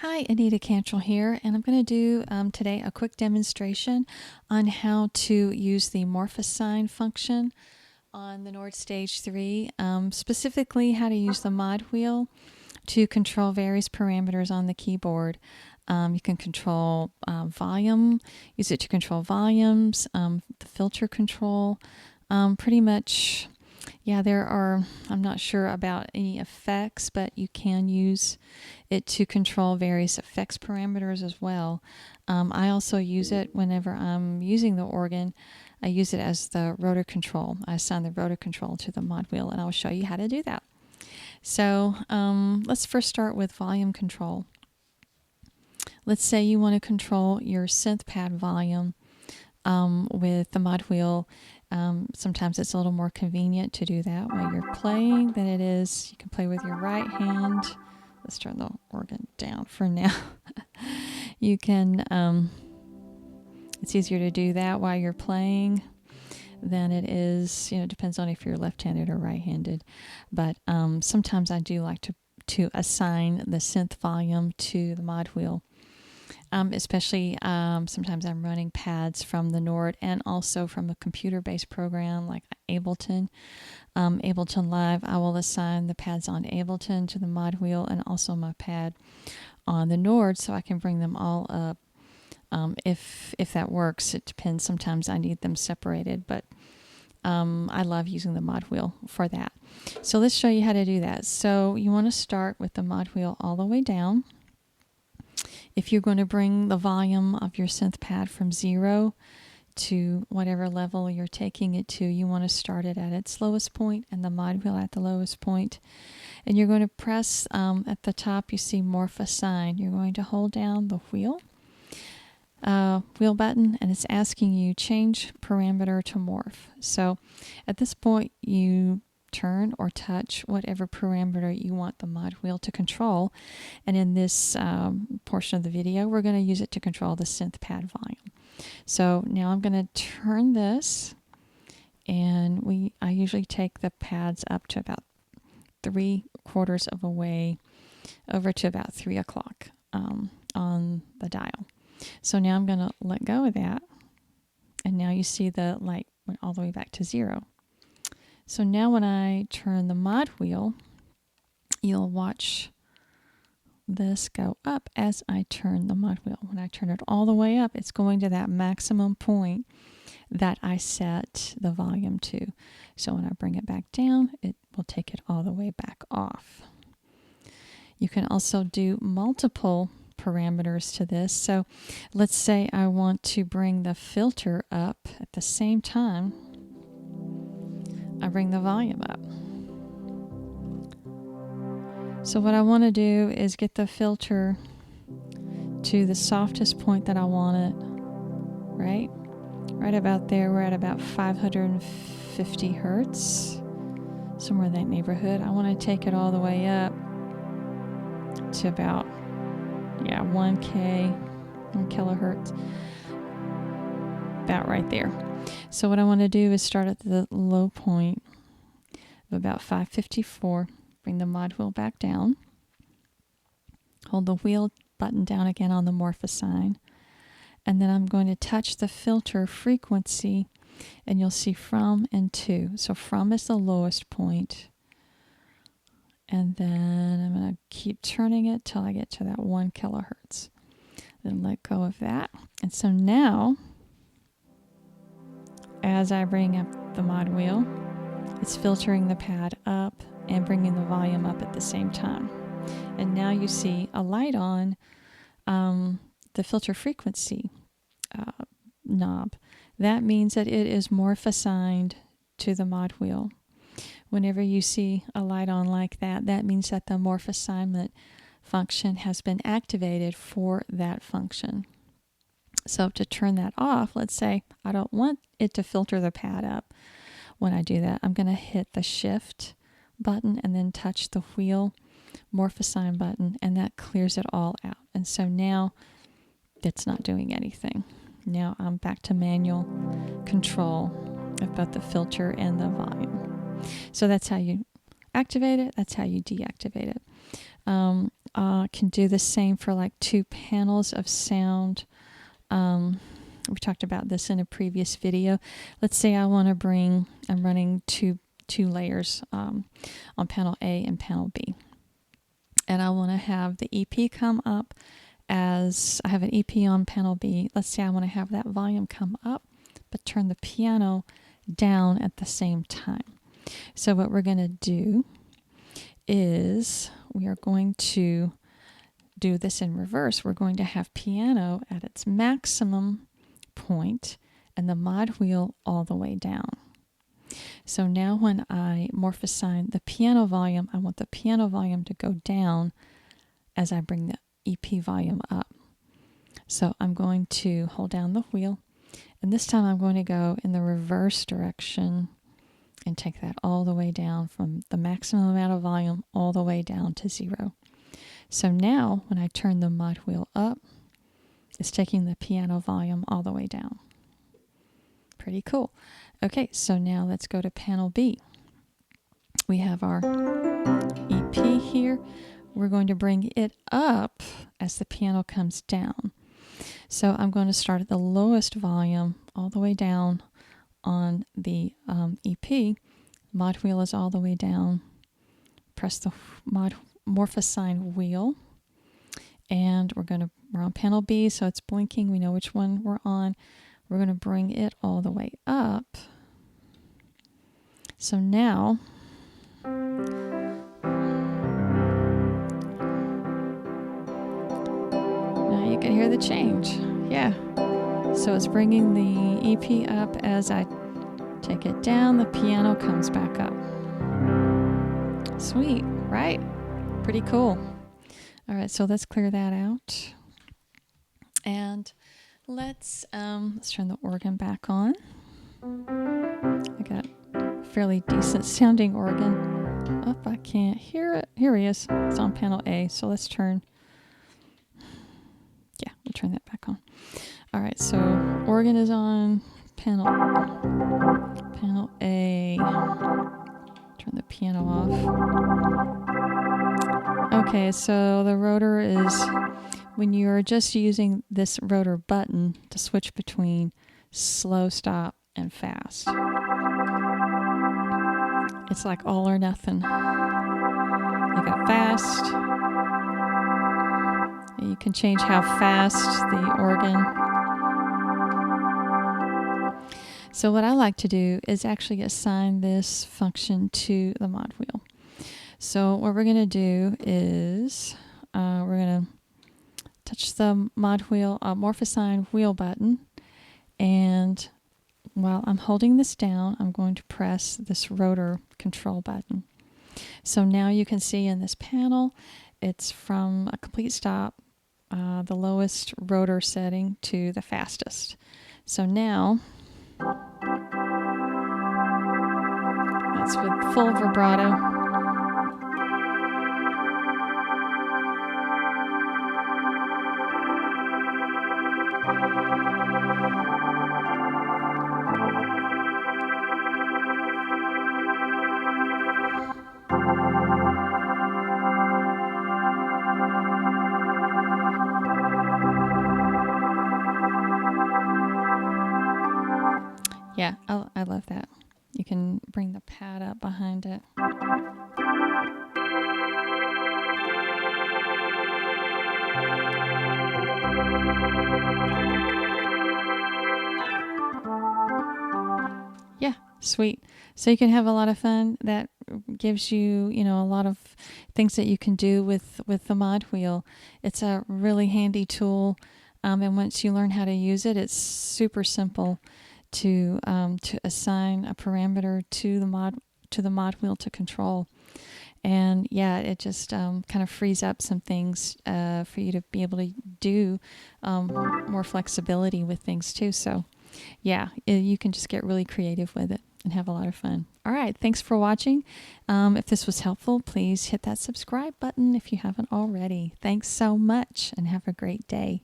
Hi, Anita Cantrell here, and I'm going to do today a quick demonstration on how to use the Morph Assign function on the Nord Stage 3, specifically how to use the mod wheel to control various parameters on the keyboard. You can control volume, use it to control volumes, the filter control, pretty much. Yeah, I'm not sure about any effects, but you can use it to control various effects parameters as well. I also use it whenever I'm using the organ. I use it as the rotor control. I assign the rotor control to the mod wheel, and I'll show you how to do that. So let's first start with volume control. Let's say you want to control your synth pad volume with the mod wheel. Sometimes it's a little more convenient to do that while you're playing than it is. You can play with your right hand. Let's turn the organ down for now. You can, it's easier to do that while you're playing than it is, depends on if you're left-handed or right-handed. But sometimes I do like to assign the synth volume to the mod wheel. Especially sometimes I'm running pads from the Nord and also from a computer-based program like Ableton. Ableton Live, I will assign the pads on Ableton to the mod wheel and also my pad on the Nord so I can bring them all up. If that works, it depends. Sometimes I need them separated, but I love using the mod wheel for that. So let's show you how to do that. So you want to start with the mod wheel all the way down. If you're going to bring the volume of your synth pad from 0 to whatever level you're taking it to, you want to start it at its lowest point and the mod wheel at the lowest point. And you're going to press at the top, you see Morph Assign. You're going to hold down the wheel button, and it's asking you change parameter to morph. So at this point, you turn or touch whatever parameter you want the mod wheel to control. And in this portion of the video, we're going to use it to control the synth pad volume. So now I'm going to turn this, and I usually take the pads up to about 3/4 of a way over to about 3 o'clock on the dial. So now I'm going to let go of that, and now you see the light went all the way back to 0. So now when I turn the mod wheel, you'll watch this go up as I turn the mod wheel. When I turn it all the way up, it's going to that maximum point that I set the volume to. So when I bring it back down, it will take it all the way back off. You can also do multiple parameters to this. So let's say I want to bring the filter up at the same time I bring the volume up. So what I want to do is get the filter to the softest point that I want it, right? Right about there, we're at about 550 hertz, somewhere in that neighborhood. I want to take it all the way up to about, 1 kilohertz, about right there. So what I want to do is start at the low point of about 554, bring the mod wheel back down, hold the wheel button down again on the Morph Assign, and then I'm going to touch the filter frequency, and you'll see from and to. So from is the lowest point, and then I'm going to keep turning it till I get to that 1 kilohertz. Then let go of that. And so now, as I bring up the mod wheel, it's filtering the pad up and bringing the volume up at the same time. And now you see a light on the filter frequency knob. That means that it is morph assigned to the mod wheel. Whenever you see a light on like that, that means that the morph assignment function has been activated for that function. So to turn that off, let's say I don't want it to filter the pad up. When I do that, I'm going to hit the shift button and then touch the wheel Morph Assign button, and that clears it all out. And so now it's not doing anything. Now I'm back to manual control of both the filter and the volume. So that's how you activate it. That's how you deactivate it. can do the same for like 2 panels of sound. We talked about this in a previous video. Let's say I want to bring, I'm running two layers on panel A and panel B. And I want to have the EP come up as, I have an EP on panel B. Let's say I want to have that volume come up, but turn the piano down at the same time. So what we're going to do is we are going to do this in reverse. We're going to have piano at its maximum point and the mod wheel all the way down. So now when I morph assign the piano volume, I want the piano volume to go down as I bring the EP volume up. So I'm going to hold down the wheel, and this time I'm going to go in the reverse direction and take that all the way down from the maximum amount of volume all the way down to 0. So now when I turn the mod wheel up, it's taking the piano volume all the way down. Pretty cool. Okay, so now let's go to panel B. We have our EP here. We're going to bring it up as the piano comes down. So I'm going to start at the lowest volume all the way down on the EP. Mod wheel is all the way down. Press the morph assign wheel. And we're on panel B, so it's blinking. We know which one we're on. We're going to bring it all the way up. So now, you can hear the change. Yeah. So it's bringing the EP up as I take it down. The piano comes back up. Sweet, right? Pretty cool. All right, so let's clear that out. And let's turn the organ back on. I got a fairly decent sounding organ. Oh, I can't hear it. Here he is. It's on panel A. So let's turn. Yeah, we'll turn that back on. All right, so organ is on panel A. Turn the piano off. Okay, so the rotor is, when you're just using this rotor button to switch between slow, stop, and fast. It's like all or nothing. You got fast. You can change how fast the organ. So what I like to do is actually assign this function to the mod wheel. So what we're going to do is we're going to touch the mod wheel, morph assign wheel button, and while I'm holding this down, I'm going to press this rotor control button. So now you can see in this panel, it's from a complete stop, the lowest rotor setting to the fastest. So now, that's with full vibrato. Yeah, I love that. You can bring the pad up behind it. Yeah, sweet. So you can have a lot of fun. That gives you, a lot of things that you can do with the mod wheel. It's a really handy tool, and once you learn how to use it, it's super simple to assign a parameter to the mod wheel to control. And yeah, it just kind of frees up some things for you to be able to do more flexibility with things too. So yeah, you can just get really creative with it and have a lot of fun. All right, thanks for watching. If this was helpful, please hit that subscribe button if you haven't already. Thanks so much and have a great day.